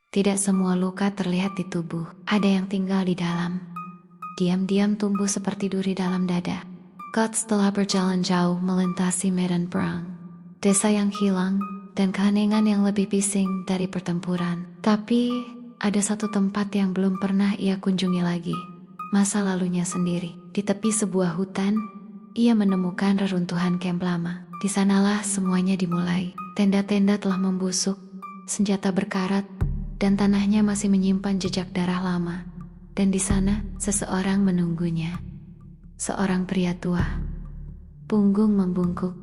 Tidak semua luka terlihat di tubuh, ada yang tinggal di dalam. Diam-diam tumbuh seperti duri dalam dada. Guts telah berjalan jauh melintasi medan perang. Desa yang hilang dan keheningan yang lebih bising dari pertempuran. Tapi ada satu tempat yang belum pernah ia kunjungi lagi. Masa lalunya sendiri. Di tepi sebuah hutan, ia menemukan reruntuhan kamp lama. Di sanalah semuanya dimulai. Tenda-tenda telah membusuk, senjata berkarat, dan tanahnya masih menyimpan jejak darah lama. Dan di sana, seseorang menunggunya. Seorang pria tua. Punggung membungkuk,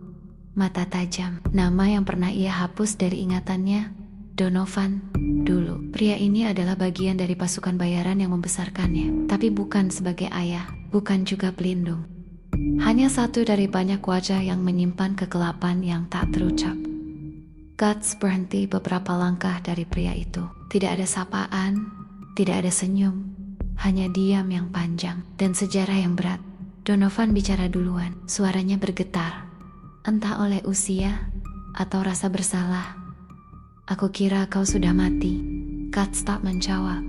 mata tajam. Nama yang pernah ia hapus dari ingatannya, Donovan. Dulu, pria ini adalah bagian dari pasukan bayaran yang membesarkannya. Tapi bukan sebagai ayah, bukan juga pelindung. Hanya satu dari banyak wajah yang menyimpan kegelapan yang tak terucap. Guts berhenti beberapa langkah dari pria itu. Tidak ada sapaan, tidak ada senyum, hanya diam yang panjang dan sejarah yang berat. Donovan bicara duluan, suaranya bergetar. Entah oleh usia atau rasa bersalah. Aku kira kau sudah mati. Guts tak menjawab.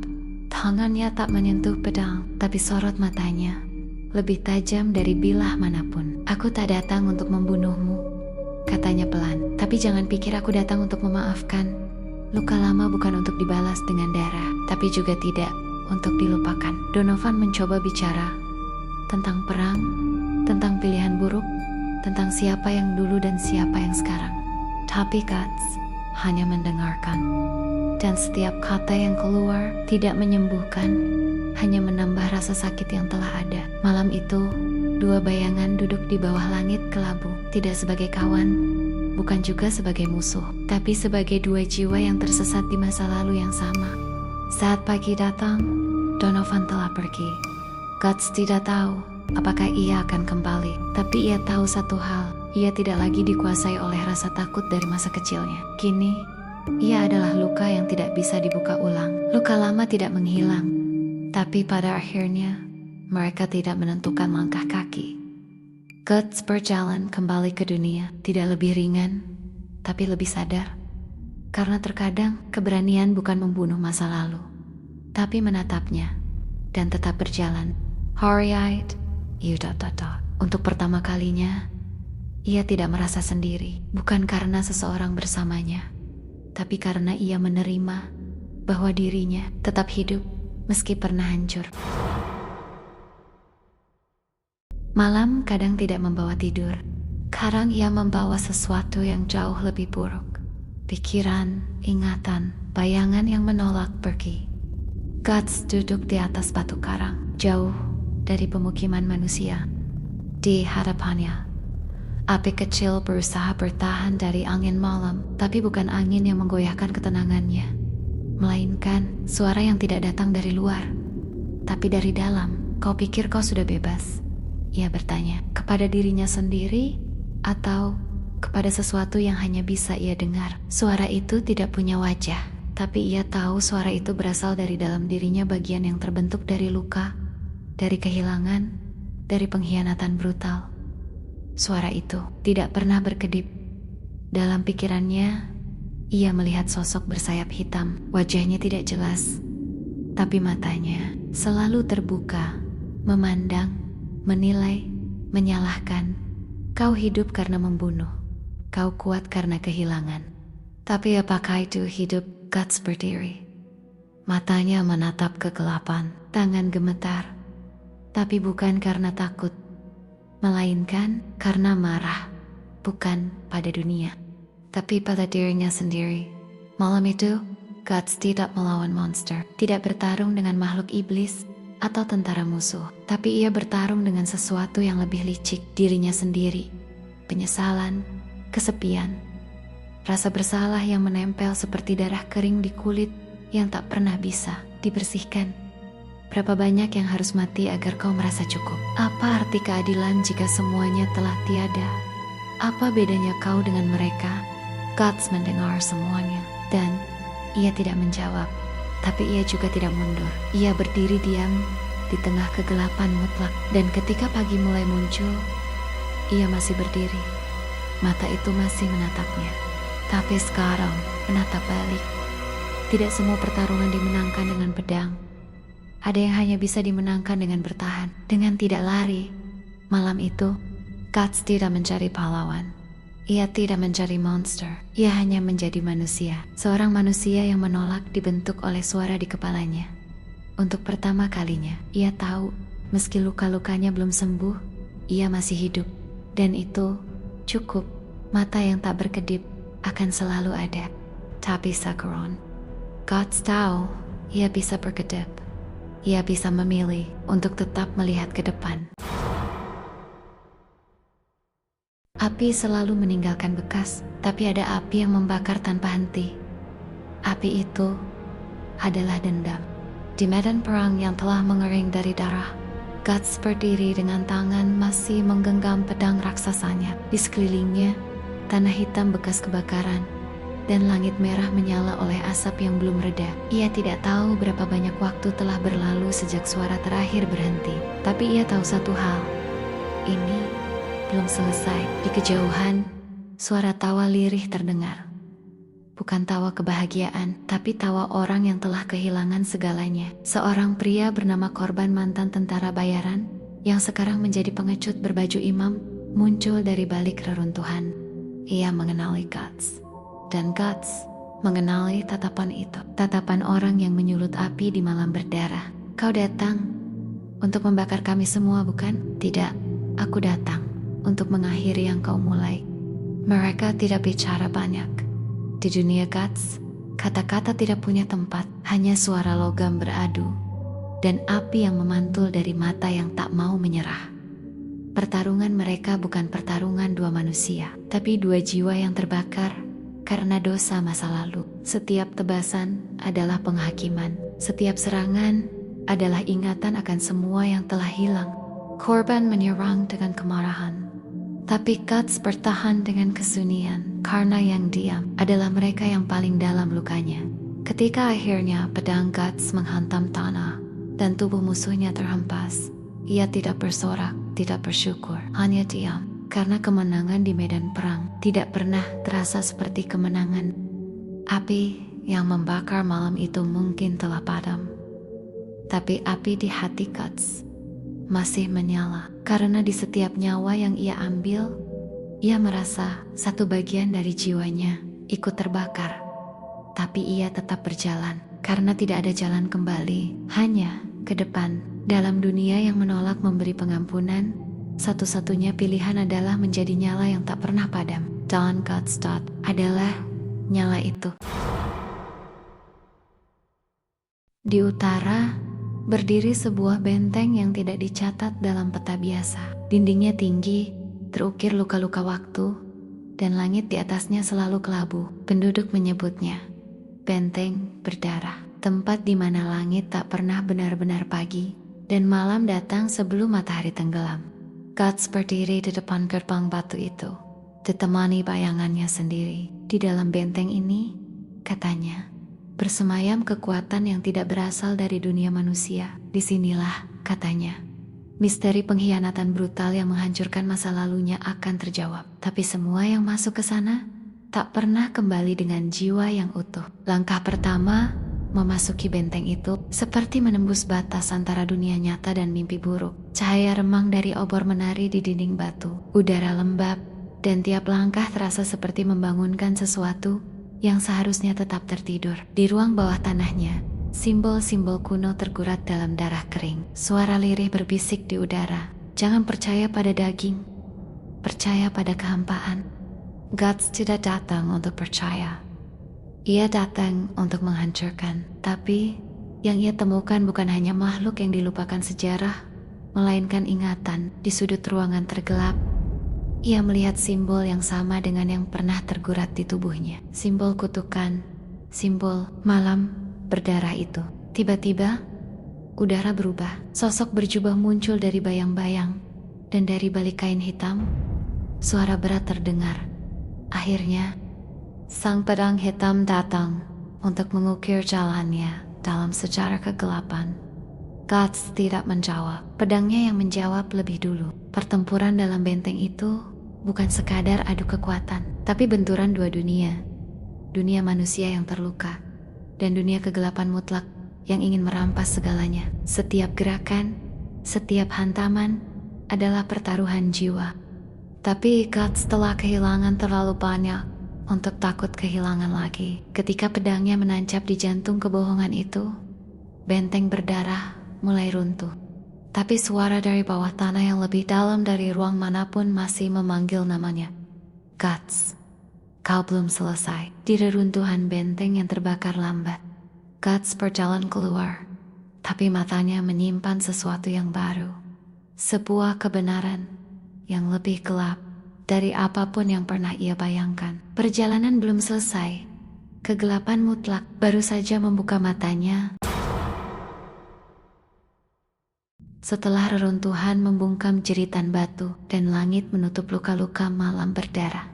Tangannya tak menyentuh pedang, tapi sorot matanya lebih tajam dari bilah manapun. Aku tak datang untuk membunuhmu, katanya pelan. Tapi jangan pikir aku datang untuk memaafkan. Luka lama bukan untuk dibalas dengan darah, tapi juga tidak untuk dilupakan. Donovan mencoba bicara tentang perang, tentang pilihan buruk, tentang siapa yang dulu dan siapa yang sekarang. Tapi Guts hanya mendengarkan. Dan setiap kata yang keluar tidak menyembuhkan, hanya menambah rasa sakit yang telah ada. Malam itu, dua bayangan duduk di bawah langit kelabu, tidak sebagai kawan, bukan juga sebagai musuh, tapi sebagai dua jiwa yang tersesat di masa lalu yang sama. Saat pagi datang, Donovan telah pergi. Guts tidak tahu apakah ia akan kembali, tapi ia tahu satu hal, ia tidak lagi dikuasai oleh rasa takut dari masa kecilnya. Kini, ia adalah luka yang tidak bisa dibuka ulang. Luka lama tidak menghilang, tapi pada akhirnya, mereka tidak menentukan langkah kaki. Guts berjalan kembali ke dunia, tidak lebih ringan, tapi lebih sadar. Karena terkadang keberanian bukan membunuh masa lalu, tapi menatapnya dan tetap berjalan. Horried, Untuk pertama kalinya, ia tidak merasa sendiri, bukan karena seseorang bersamanya, tapi karena ia menerima bahwa dirinya tetap hidup meski pernah hancur. Malam kadang tidak membawa tidur. Kadang ia membawa sesuatu yang jauh lebih buruk. Pikiran, ingatan, bayangan yang menolak pergi. Guts duduk di atas batu karang, jauh dari pemukiman manusia. Di hadapannya, api kecil berusaha bertahan dari angin malam, tapi bukan angin yang menggoyahkan ketenangannya, melainkan suara yang tidak datang dari luar, tapi dari dalam. Kau pikir kau sudah bebas? Ia bertanya, kepada dirinya sendiri atau kepada sesuatu yang hanya bisa ia dengar. Suara itu tidak punya wajah, tapi ia tahu suara itu berasal dari dalam dirinya, bagian yang terbentuk dari luka, dari kehilangan, dari pengkhianatan brutal. Suara itu tidak pernah berkedip. Dalam pikirannya, ia melihat sosok bersayap hitam. Wajahnya tidak jelas, tapi matanya selalu terbuka, memandang, menilai, menyalahkan. Kau hidup karena membunuh. Kau kuat karena kehilangan. Tapi apakah itu hidup? Guts berdiri. Matanya menatap kegelapan, tangan gemetar. Tapi bukan karena takut, melainkan karena marah. Bukan pada dunia, tapi pada dirinya sendiri. Malam itu, Guts tidak melawan monster, tidak bertarung dengan makhluk iblis atau tentara musuh, tapi ia bertarung dengan sesuatu yang lebih licik, dirinya sendiri. Penyesalan, kesepian, rasa bersalah yang menempel seperti darah kering di kulit yang tak pernah bisa dibersihkan. Berapa banyak yang harus mati agar kau merasa cukup? Apa arti keadilan jika semuanya telah tiada? Apa bedanya kau dengan mereka? Guts mendengar semuanya, dan ia tidak menjawab, tapi ia juga tidak mundur. Ia berdiri diam di tengah kegelapan mutlak, dan ketika pagi mulai muncul, ia masih berdiri. Mata itu masih menatapnya, tapi sekarang menatap balik. Tidak semua pertarungan dimenangkan dengan pedang. Ada yang hanya bisa dimenangkan dengan bertahan, dengan tidak lari. Malam itu, Guts tidak mencari pahlawan. Ia tidak mencari monster. Ia hanya menjadi manusia. Seorang manusia yang menolak dibentuk oleh suara di kepalanya. Untuk pertama kalinya, ia tahu meski luka-lukanya belum sembuh, ia masih hidup. Dan itu cukup. Mata yang tak berkedip akan selalu ada. Tapi Sakura, Guts tahu ia bisa berkedip. Ia bisa memilih untuk tetap melihat ke depan. Api selalu meninggalkan bekas, tapi ada api yang membakar tanpa henti. Api itu adalah dendam. Di medan perang yang telah mengering dari darah, Guts berdiri dengan tangan masih menggenggam pedang raksasanya. Di sekelilingnya, tanah hitam bekas kebakaran, dan langit merah menyala oleh asap yang belum reda. Ia tidak tahu berapa banyak waktu telah berlalu sejak suara terakhir berhenti. Tapi ia tahu satu hal, ini belum selesai. Di kejauhan, suara tawa lirih terdengar. Bukan tawa kebahagiaan, tapi tawa orang yang telah kehilangan segalanya. Seorang pria bernama korban mantan tentara bayaran, yang sekarang menjadi pengecut berbaju imam, muncul dari balik reruntuhan. Ia mengenali Guts. Dan Guts mengenali tatapan itu. Tatapan orang yang menyulut api di malam berdarah. Kau datang untuk membakar kami semua, bukan? Tidak, aku datang untuk mengakhiri yang kau mulai. Mereka tidak bicara banyak. Di dunia Guts, kata-kata tidak punya tempat, hanya suara logam beradu, dan api yang memantul dari mata yang tak mau menyerah. Pertarungan mereka bukan pertarungan dua manusia, tapi dua jiwa yang terbakar karena dosa masa lalu. Setiap tebasan adalah penghakiman, setiap serangan adalah ingatan akan semua yang telah hilang. Korban menyerang dengan kemarahan, tapi Guts bertahan dengan kesunyian, karena yang diam adalah mereka yang paling dalam lukanya. Ketika akhirnya pedang Guts menghantam tanah dan tubuh musuhnya terhempas, ia tidak bersorak, tidak bersyukur, hanya diam. Karena kemenangan di medan perang tidak pernah terasa seperti kemenangan. Api yang membakar malam itu mungkin telah padam, tapi api di hati Guts masih menyala. Karena di setiap nyawa yang ia ambil, ia merasa satu bagian dari jiwanya ikut terbakar. Tapi ia tetap berjalan, karena tidak ada jalan kembali, hanya ke depan. Dalam dunia yang menolak memberi pengampunan, satu-satunya pilihan adalah menjadi nyala yang tak pernah padam. Dan Guts adalah nyala itu. Di utara, berdiri sebuah benteng yang tidak dicatat dalam peta biasa. Dindingnya tinggi, terukir luka-luka waktu, dan langit di atasnya selalu kelabu. Penduduk menyebutnya benteng berdarah, tempat di mana langit tak pernah benar-benar pagi, dan malam datang sebelum matahari tenggelam. Guts berdiri di depan gerbang batu itu, ditemani bayangannya sendiri. Di dalam benteng ini, katanya, bersemayam kekuatan yang tidak berasal dari dunia manusia. Disinilah, katanya, misteri pengkhianatan brutal yang menghancurkan masa lalunya akan terjawab. Tapi semua yang masuk ke sana tak pernah kembali dengan jiwa yang utuh. Langkah pertama memasuki benteng itu seperti menembus batas antara dunia nyata dan mimpi buruk. Cahaya remang dari obor menari di dinding batu. Udara lembab, dan tiap langkah terasa seperti membangunkan sesuatu yang seharusnya tetap tertidur. Di ruang bawah tanahnya, simbol-simbol kuno tergurat dalam darah kering. Suara lirih berbisik di udara. Jangan percaya pada daging, percaya pada kehampaan. Guts tidak datang untuk percaya. Ia datang untuk menghancurkan. Tapi yang ia temukan bukan hanya makhluk yang dilupakan sejarah, melainkan ingatan. Di sudut ruangan tergelap, ia melihat simbol yang sama dengan yang pernah tergurat di tubuhnya. Simbol kutukan, simbol malam berdarah itu. Tiba-tiba, udara berubah. Sosok berjubah muncul dari bayang-bayang, dan dari balik kain hitam, suara berat terdengar. Akhirnya, sang pedang hitam datang untuk mengukir jalannya dalam sejarah kegelapan. Guts tidak menjawab. Pedangnya yang menjawab lebih dulu. Pertempuran dalam benteng itu bukan sekadar adu kekuatan, tapi benturan dua dunia. Dunia manusia yang terluka, dan dunia kegelapan mutlak yang ingin merampas segalanya. Setiap gerakan, setiap hantaman adalah pertaruhan jiwa. Tapi Guts telah kehilangan terlalu banyak untuk takut kehilangan lagi. Ketika pedangnya menancap di jantung kebohongan itu, benteng berdarah mulai runtuh. Tapi suara dari bawah tanah yang lebih dalam dari ruang manapun masih memanggil namanya. Guts, kau belum selesai. Di reruntuhan benteng yang terbakar lambat, Guts berjalan keluar, tapi matanya menyimpan sesuatu yang baru. Sebuah kebenaran yang lebih gelap dari apapun yang pernah ia bayangkan. Perjalanan belum selesai. Kegelapan mutlak baru saja membuka matanya. Setelah reruntuhan membungkam jeritan batu dan langit menutup luka-luka malam berdarah,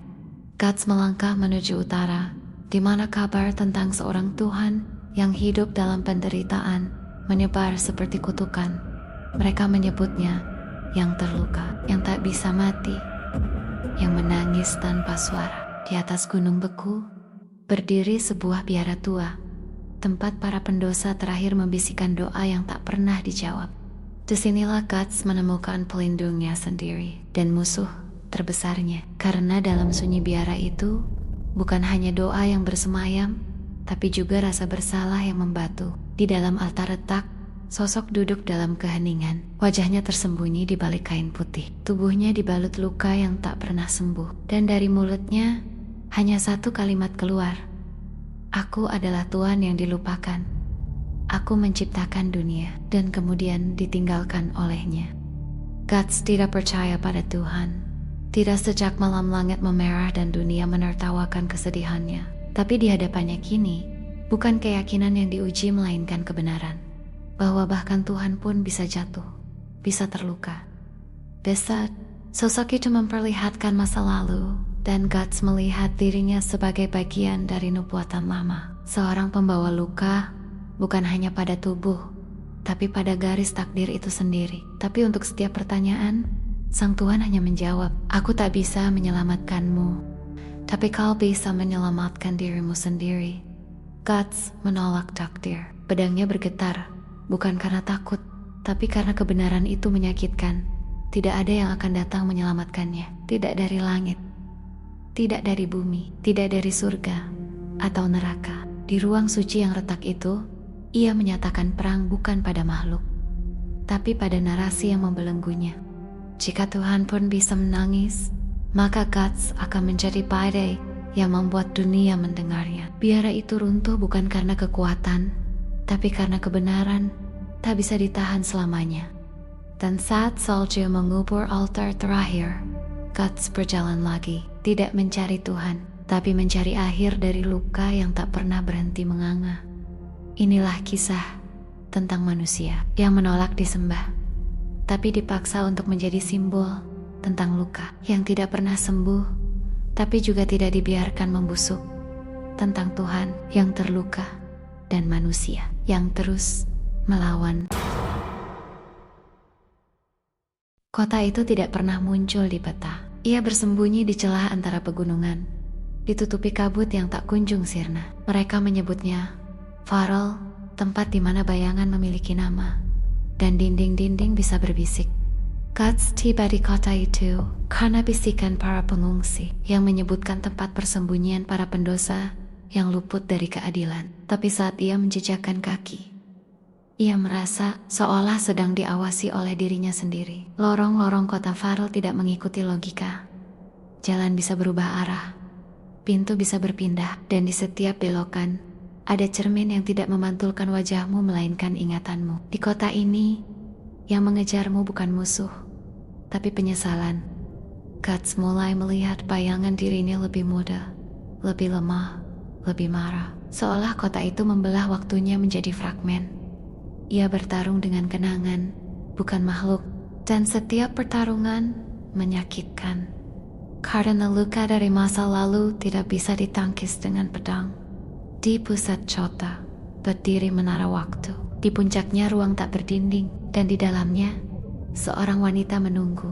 Guts melangkah menuju utara, di mana kabar tentang seorang Tuhan yang hidup dalam penderitaan menyebar seperti kutukan. Mereka menyebutnya yang terluka, yang tak bisa mati, yang menangis tanpa suara. Di atas gunung beku, berdiri sebuah biara tua, tempat para pendosa terakhir membisikkan doa yang tak pernah dijawab. Disinilah Guts menemukan pelindungnya sendiri dan musuh terbesarnya. Karena dalam sunyi biara itu, bukan hanya doa yang bersemayam, tapi juga rasa bersalah yang membatu. Di dalam altar retak, sosok duduk dalam keheningan. Wajahnya tersembunyi di balik kain putih. Tubuhnya dibalut luka yang tak pernah sembuh. Dan dari mulutnya, hanya satu kalimat keluar. Aku adalah Tuhan yang dilupakan. Aku menciptakan dunia dan kemudian ditinggalkan olehnya. Guts tidak percaya pada Tuhan. Tidak sejak malam langit memerah dan dunia menertawakan kesedihannya. Tapi di hadapannya kini, bukan keyakinan yang diuji melainkan kebenaran. Bahwa bahkan Tuhan pun bisa jatuh, bisa terluka. Besar, sosok itu memperlihatkan masa lalu, dan Guts melihat dirinya sebagai bagian dari nubuatan lama. Seorang pembawa luka, bukan hanya pada tubuh, tapi pada garis takdir itu sendiri. Tapi untuk setiap pertanyaan, Sang Tuhan hanya menjawab, aku tak bisa menyelamatkanmu, tapi kau bisa menyelamatkan dirimu sendiri. Guts menolak takdir. Pedangnya bergetar, bukan karena takut, tapi karena kebenaran itu menyakitkan. Tidak ada yang akan datang menyelamatkannya. Tidak dari langit, tidak dari bumi, tidak dari surga atau neraka. Di ruang suci yang retak itu, ia menyatakan perang bukan pada makhluk, tapi pada narasi yang membelenggunya. Jika Tuhan pun bisa menangis, maka Guts akan menjadi badai yang membuat dunia mendengarnya. Biara itu runtuh bukan karena kekuatan, tapi karena kebenaran tak bisa ditahan selamanya. Dan saat salju mengubur altar terakhir, Guts berjalan lagi, tidak mencari Tuhan, tapi mencari akhir dari luka yang tak pernah berhenti menganga. Inilah kisah tentang manusia yang menolak disembah, tapi dipaksa untuk menjadi simbol tentang luka yang tidak pernah sembuh, tapi juga tidak dibiarkan membusuk. Tentang Tuhan yang terluka dan manusia yang terus melawan. Kota itu tidak pernah muncul di peta. Ia bersembunyi di celah antara pegunungan, ditutupi kabut yang tak kunjung sirna. Mereka menyebutnya Farol, tempat di mana bayangan memiliki nama, dan dinding-dinding bisa berbisik. Guts tiba di kota itu karena bisikan para pengungsi yang menyebutkan tempat persembunyian para pendosa yang luput dari keadilan. Tapi saat ia menjejakkan kaki, ia merasa seolah sedang diawasi oleh dirinya sendiri. Lorong-lorong kota Farol tidak mengikuti logika. Jalan bisa berubah arah, pintu bisa berpindah, dan di setiap belokan ada cermin yang tidak memantulkan wajahmu melainkan ingatanmu. Di kota ini, yang mengejarmu bukan musuh, tapi penyesalan. Guts mulai melihat bayangan dirinya lebih muda, lebih lemah, lebih marah. Seolah kota itu membelah waktunya menjadi fragmen. Ia bertarung dengan kenangan, bukan makhluk. Dan setiap pertarungan menyakitkan. Karena luka dari masa lalu tidak bisa ditangkis dengan pedang. Di pusat kota, berdiri menara waktu. Di puncaknya ruang tak berdinding, dan di dalamnya, seorang wanita menunggu.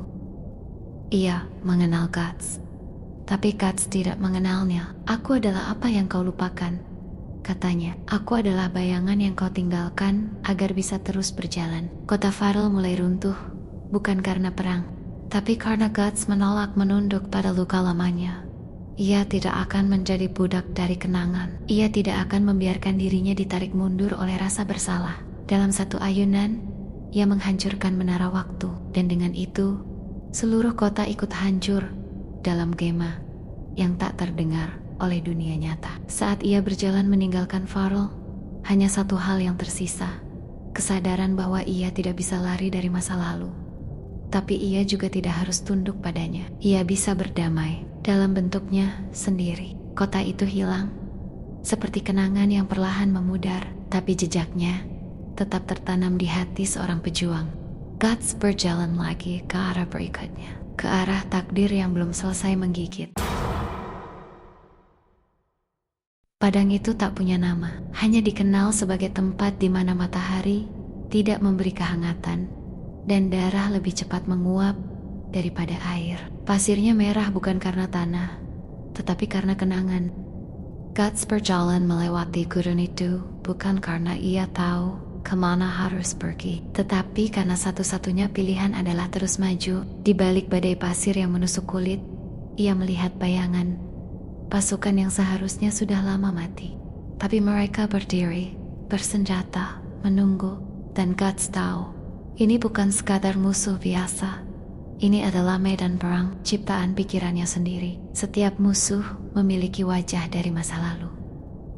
Ia mengenal Guts, tapi Guts tidak mengenalnya. Aku adalah apa yang kau lupakan. katanya. Aku adalah bayangan yang kau tinggalkan agar bisa terus berjalan. Kota Farel mulai runtuh, bukan karena perang, tapi karena Guts menolak menunduk pada luka lamanya. Ia tidak akan menjadi budak dari kenangan. Ia tidak akan membiarkan dirinya ditarik mundur oleh rasa bersalah. Dalam satu ayunan, ia menghancurkan menara waktu, dan dengan itu, seluruh kota ikut hancur dalam gema yang tak terdengar oleh dunia nyata. Saat ia berjalan meninggalkan Farel, hanya satu hal yang tersisa. Kesadaran bahwa ia tidak bisa lari dari masa lalu. Tapi ia juga tidak harus tunduk padanya. Ia bisa berdamai dalam bentuknya sendiri. Kota itu hilang, seperti kenangan yang perlahan memudar, tapi jejaknya tetap tertanam di hati seorang pejuang. Guts berjalan lagi ke arah berikutnya, ke arah takdir yang belum selesai menggigit. Padang itu tak punya nama, hanya dikenal sebagai tempat di mana matahari tidak memberi kehangatan dan darah lebih cepat menguap daripada air. Pasirnya merah bukan karena tanah, tetapi karena kenangan. Guts berjalan melewati gurun itu bukan karena ia tahu kemana harus pergi, tetapi karena satu-satunya pilihan adalah terus maju. Di balik badai pasir yang menusuk kulit, ia melihat bayangan pasukan yang seharusnya sudah lama mati. Tapi mereka berdiri, bersenjata, menunggu, dan Guts tahu, ini bukan sekadar musuh biasa. Ini adalah medan perang, ciptaan pikirannya sendiri. Setiap musuh memiliki wajah dari masa lalu.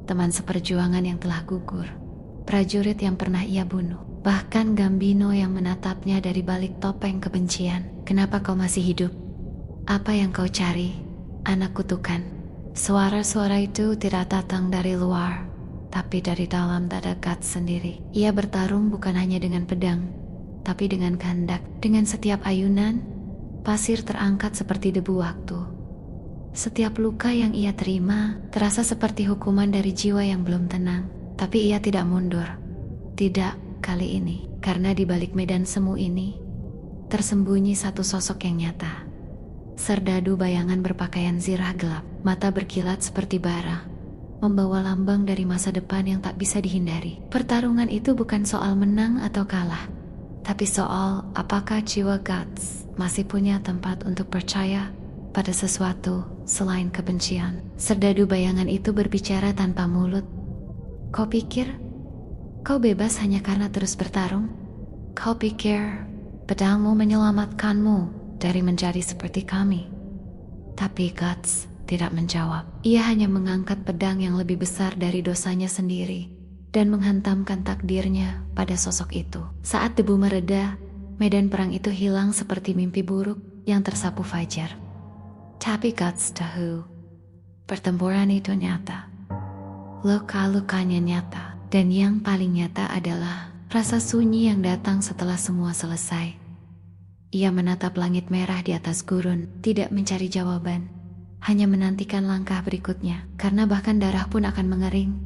Teman seperjuangan yang telah gugur, prajurit yang pernah ia bunuh, bahkan Gambino yang menatapnya dari balik topeng kebencian. Kenapa kau masih hidup? Apa yang kau cari, anak kutukan? Suara-suara itu tidak datang dari luar, tapi dari dalam dada Guts sendiri. Ia bertarung bukan hanya dengan pedang, tapi dengan kehendak. Dengan setiap ayunan, pasir terangkat seperti debu waktu. Setiap luka yang ia terima terasa seperti hukuman dari jiwa yang belum tenang. Tapi ia tidak mundur. Tidak kali ini, karena di balik medan semu ini tersembunyi satu sosok yang nyata. Serdadu bayangan berpakaian zirah gelap, mata berkilat seperti bara, membawa lambang dari masa depan yang tak bisa dihindari. Pertarungan itu bukan soal menang atau kalah, tapi soal apakah jiwa Guts masih punya tempat untuk percaya pada sesuatu selain kebencian. Serdadu bayangan itu berbicara tanpa mulut. Kau pikir kau bebas hanya karena terus bertarung? Kau pikir pedangmu menyelamatkanmu dari menjadi seperti kami? Tapi Guts tidak menjawab. Ia hanya mengangkat pedang yang lebih besar dari dosanya sendiri dan menghantamkan takdirnya pada sosok itu. Saat debu mereda, medan perang itu hilang seperti mimpi buruk yang tersapu fajar. Tapi Guts tahu, pertempuran itu nyata. Luka-lukanya nyata, dan yang paling nyata adalah rasa sunyi yang datang setelah semua selesai. Ia menatap langit merah di atas gurun, tidak mencari jawaban, hanya menantikan langkah berikutnya, karena bahkan darah pun akan mengering,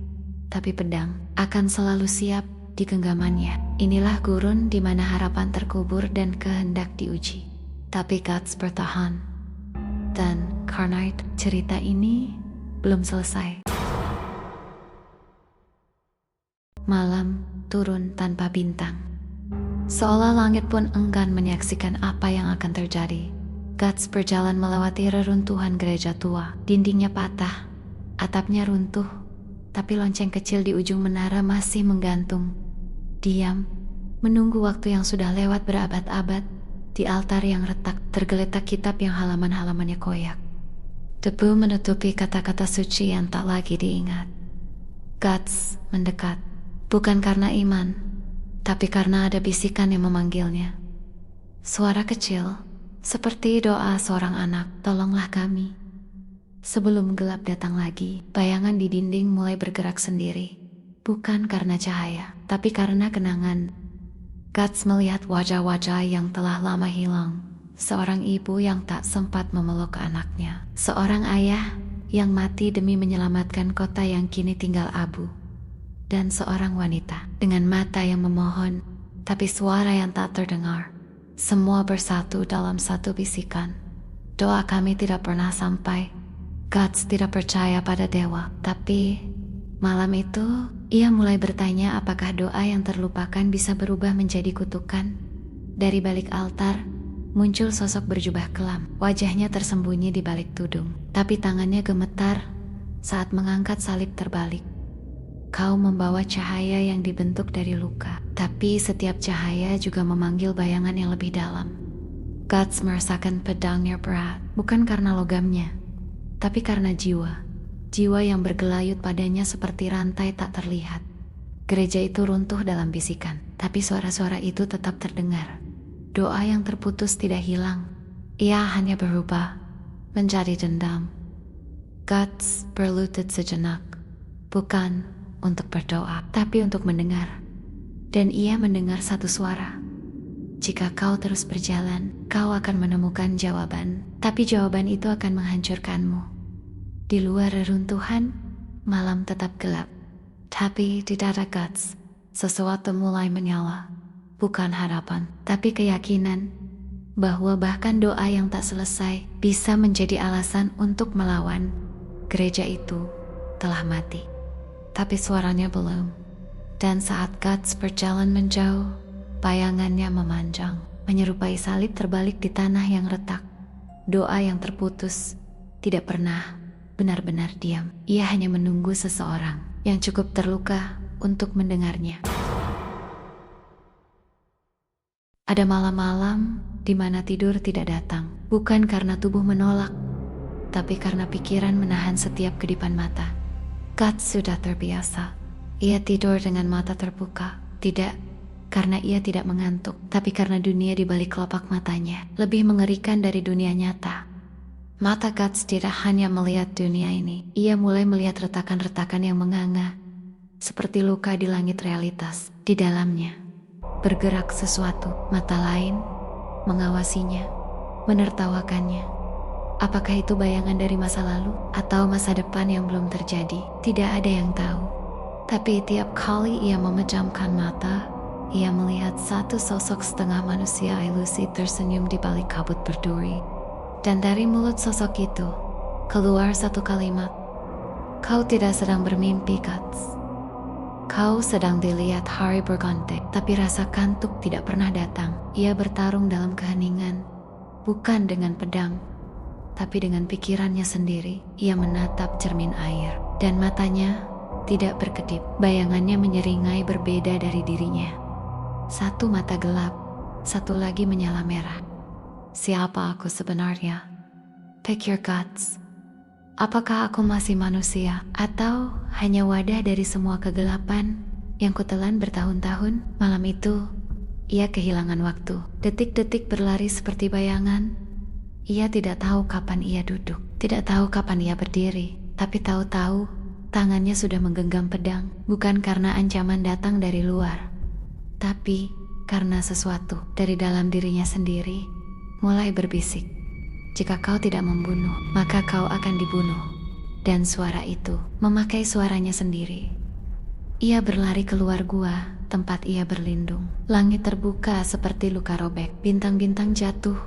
tapi pedang akan selalu siap di genggamannya. Inilah gurun di mana harapan terkubur dan kehendak diuji. Tapi Guts bertahan, dan karena itu cerita ini belum selesai. Malam turun tanpa bintang. Seolah langit pun enggan menyaksikan apa yang akan terjadi. Guts berjalan melewati reruntuhan gereja tua. Dindingnya patah, atapnya runtuh, tapi lonceng kecil di ujung menara masih menggantung. Diam, menunggu waktu yang sudah lewat berabad-abad. Di altar yang retak, tergeletak kitab yang halaman-halamannya koyak. Debu menutupi kata-kata suci yang tak lagi diingat. Guts mendekat, bukan karena iman, tapi karena ada bisikan yang memanggilnya. Suara kecil, seperti doa seorang anak, tolonglah kami. Sebelum gelap datang lagi, bayangan di dinding mulai bergerak sendiri. Bukan karena cahaya, tapi karena kenangan. Guts melihat wajah-wajah yang telah lama hilang. Seorang ibu yang tak sempat memeluk anaknya. Seorang ayah yang mati demi menyelamatkan kota yang kini tinggal abu. Dan seorang wanita dengan mata yang memohon, tapi suara yang tak terdengar. Semua bersatu dalam satu bisikan. Doa kami tidak pernah sampai. Guts tidak percaya pada dewa, tapi Malam itu, ia mulai bertanya apakah doa yang terlupakan bisa berubah menjadi kutukan. Dari balik altar, muncul sosok berjubah kelam. Wajahnya tersembunyi di balik tudung, tapi tangannya gemetar saat mengangkat salib terbalik. Kau membawa cahaya yang dibentuk dari luka, tapi setiap cahaya juga memanggil bayangan yang lebih dalam. Guts merasakan pedangnya berat, bukan karena logamnya, tapi karena jiwa. Jiwa yang bergelayut padanya seperti rantai tak terlihat. Gereja itu runtuh dalam bisikan, tapi suara-suara itu tetap terdengar. Doa yang terputus tidak hilang. Ia hanya berubah menjadi dendam. Guts berlutut sejenak, bukan untuk berdoa, tapi untuk mendengar. Dan ia mendengar satu suara. Jika kau terus berjalan, kau akan menemukan jawaban, tapi jawaban itu akan menghancurkanmu. Di luar reruntuhan, malam tetap gelap. Tapi di dada Guts, sesuatu mulai menyala. Bukan harapan, tapi keyakinan bahwa bahkan doa yang tak selesai bisa menjadi alasan untuk melawan. Gereja itu telah mati, tapi suaranya belum. Dan saat Guts berjalan menjauh, bayangannya memanjang, menyerupai salib terbalik di tanah yang retak. Doa yang terputus tidak pernah benar-benar diam. Ia hanya menunggu seseorang yang cukup terluka untuk mendengarnya. Ada malam-malam di mana tidur tidak datang, bukan karena tubuh menolak, tapi karena pikiran menahan setiap kedipan mata. Guts sudah terbiasa. Ia tidur dengan mata terbuka, tidak karena ia tidak mengantuk, tapi karena dunia di balik kelopak matanya lebih mengerikan dari dunia nyata. Mata Guts tidak hanya melihat dunia ini, ia mulai melihat retakan-retakan yang menganga, seperti luka di langit realitas. Di dalamnya bergerak sesuatu, mata lain mengawasinya, menertawakannya. Apakah itu bayangan dari masa lalu atau masa depan yang belum terjadi? Tidak ada yang tahu. Tapi tiap kali ia memejamkan mata, ia melihat satu sosok setengah manusia ilusi tersenyum di balik kabut berduri. Dan dari mulut sosok itu keluar satu kalimat, "Kau tidak sedang bermimpi, Guts. Kau sedang dilihat hari berganti." Tapi rasa kantuk tidak pernah datang. Ia bertarung dalam keheningan, bukan dengan pedang, tapi dengan pikirannya sendiri. Ia menatap cermin air, dan matanya tidak berkedip. Bayangannya menyeringai berbeda dari dirinya. Satu mata gelap, satu lagi menyala merah. Siapa aku sebenarnya? Pick your guts. Apakah aku masih manusia atau hanya wadah dari semua kegelapan yang kutelan bertahun-tahun? Malam itu, ia kehilangan waktu. Detik-detik berlari seperti bayangan. Ia tidak tahu kapan ia duduk, tidak tahu kapan ia berdiri, tapi tahu-tahu tangannya sudah menggenggam pedang, bukan karena ancaman datang dari luar, tapi karena sesuatu dari dalam dirinya sendiri mulai berbisik, "Jika kau tidak membunuh, maka kau akan dibunuh." Dan suara itu memakai suaranya sendiri. Ia berlari keluar gua, tempat ia berlindung. Langit terbuka seperti luka robek, bintang-bintang jatuh,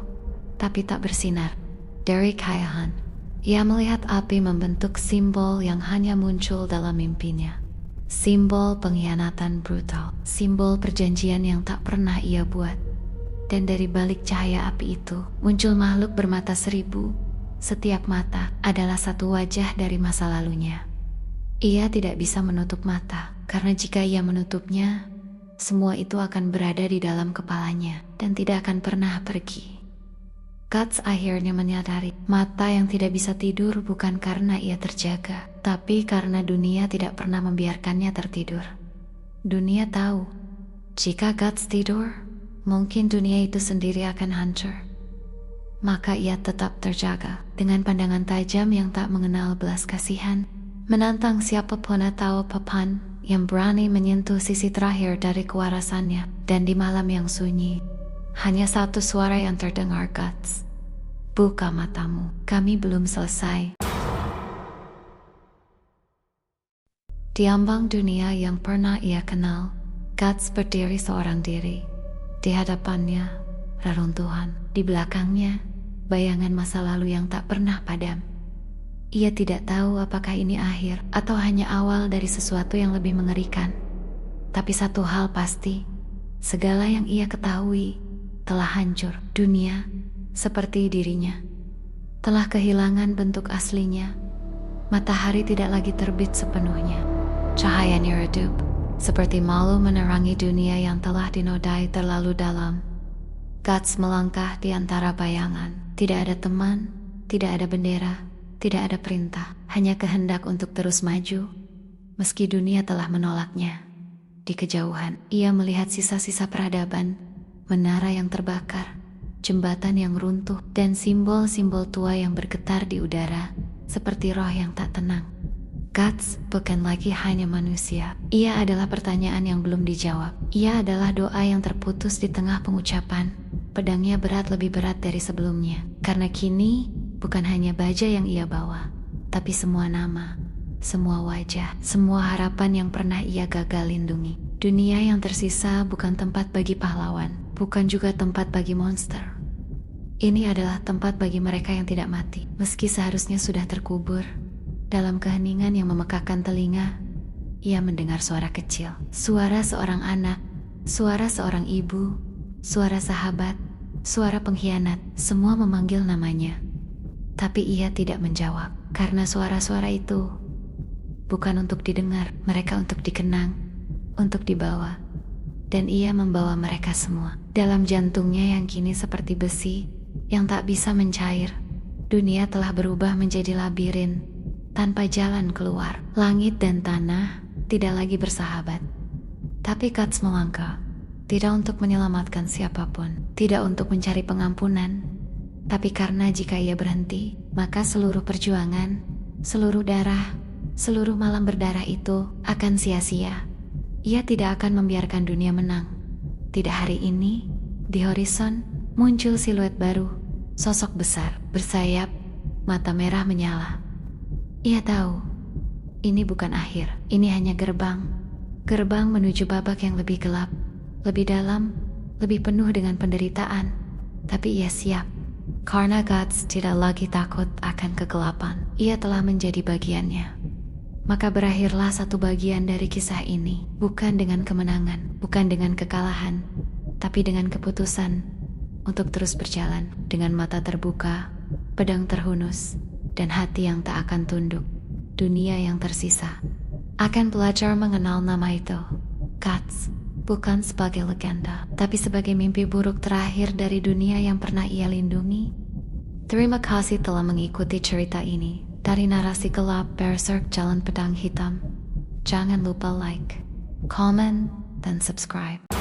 tapi tak bersinar. Dari khayalan, ia melihat api membentuk simbol yang hanya muncul dalam mimpinya. Simbol pengkhianatan brutal, simbol perjanjian yang tak pernah ia buat. Dan dari balik cahaya api itu muncul makhluk bermata 1000. Setiap mata adalah satu wajah dari masa lalunya. Ia tidak bisa menutup mata, karena jika ia menutupnya, semua itu akan berada di dalam kepalanya dan tidak akan pernah pergi. Guts akhirnya menyadari mata yang tidak bisa tidur bukan karena ia terjaga, tapi karena dunia tidak pernah membiarkannya tertidur. Dunia tahu, jika Guts tidur, mungkin dunia itu sendiri akan hancur. Maka ia tetap terjaga dengan pandangan tajam yang tak mengenal belas kasihan, menantang siapapun atau apapun yang berani menyentuh sisi terakhir dari kewarasannya. Dan di malam yang sunyi, hanya satu suara yang terdengar, "Guts, buka matamu, kami belum selesai." Di ambang dunia yang pernah ia kenal, Guts berdiri seorang diri. Di hadapannya, reruntuhan. Di belakangnya, bayangan masa lalu yang tak pernah padam. Ia tidak tahu apakah ini akhir atau hanya awal dari sesuatu yang lebih mengerikan. Tapi satu hal pasti, segala yang ia ketahui telah hancur. Dunia, seperti dirinya, telah kehilangan bentuk aslinya. Matahari tidak lagi terbit sepenuhnya. Cahayanya redup, seperti malu menerangi dunia yang telah dinodai terlalu dalam. Guts melangkah di antara bayangan. Tidak ada teman, tidak ada bendera, tidak ada perintah, hanya kehendak untuk terus maju, meski dunia telah menolaknya. Di kejauhan, ia melihat sisa-sisa peradaban, menara yang terbakar, jembatan yang runtuh, dan simbol-simbol tua yang bergetar di udara, seperti roh yang tak tenang. Guts bukan lagi hanya manusia. Ia adalah pertanyaan yang belum dijawab. Ia adalah doa yang terputus di tengah pengucapan. Pedangnya berat, lebih berat dari sebelumnya. Karena kini, bukan hanya baja yang ia bawa, tapi semua nama, semua wajah, semua harapan yang pernah ia gagal lindungi. Dunia yang tersisa bukan tempat bagi pahlawan, bukan juga tempat bagi monster. Ini adalah tempat bagi mereka yang tidak mati, meski seharusnya sudah terkubur. Dalam keheningan yang memekakkan telinga, ia mendengar suara kecil, suara seorang anak, suara seorang ibu, suara sahabat, suara pengkhianat, semua memanggil namanya. Tapi ia tidak menjawab, karena suara-suara itu bukan untuk didengar, mereka untuk dikenang, untuk dibawa. Dan ia membawa mereka semua. Dalam jantungnya yang kini seperti besi, yang tak bisa mencair, dunia telah berubah menjadi labirin, tanpa jalan keluar. Langit dan tanah tidak lagi bersahabat. Tapi Guts melangkah, tidak untuk menyelamatkan siapapun, tidak untuk mencari pengampunan, tapi karena jika ia berhenti, maka seluruh perjuangan, seluruh darah, seluruh malam berdarah itu akan sia-sia. Ia tidak akan membiarkan dunia menang. Tidak hari ini, di horizon, muncul siluet baru, sosok besar, bersayap, mata merah menyala. Ia tahu, ini bukan akhir, ini hanya gerbang. Gerbang menuju babak yang lebih gelap, lebih dalam, lebih penuh dengan penderitaan. Tapi ia siap, karena Guts tidak lagi takut akan kegelapan. Ia telah menjadi bagiannya. Maka berakhirlah satu bagian dari kisah ini, bukan dengan kemenangan, bukan dengan kekalahan, tapi dengan keputusan untuk terus berjalan, dengan mata terbuka, pedang terhunus, dan hati yang tak akan tunduk. Dunia yang tersisa akan belajar mengenal nama itu, Guts, bukan sebagai legenda, tapi sebagai mimpi buruk terakhir dari dunia yang pernah ia lindungi. Terima kasih telah mengikuti cerita ini dari narasi gelap Berserk Jalan Pedang Hitam. Jangan lupa like, comment, dan subscribe.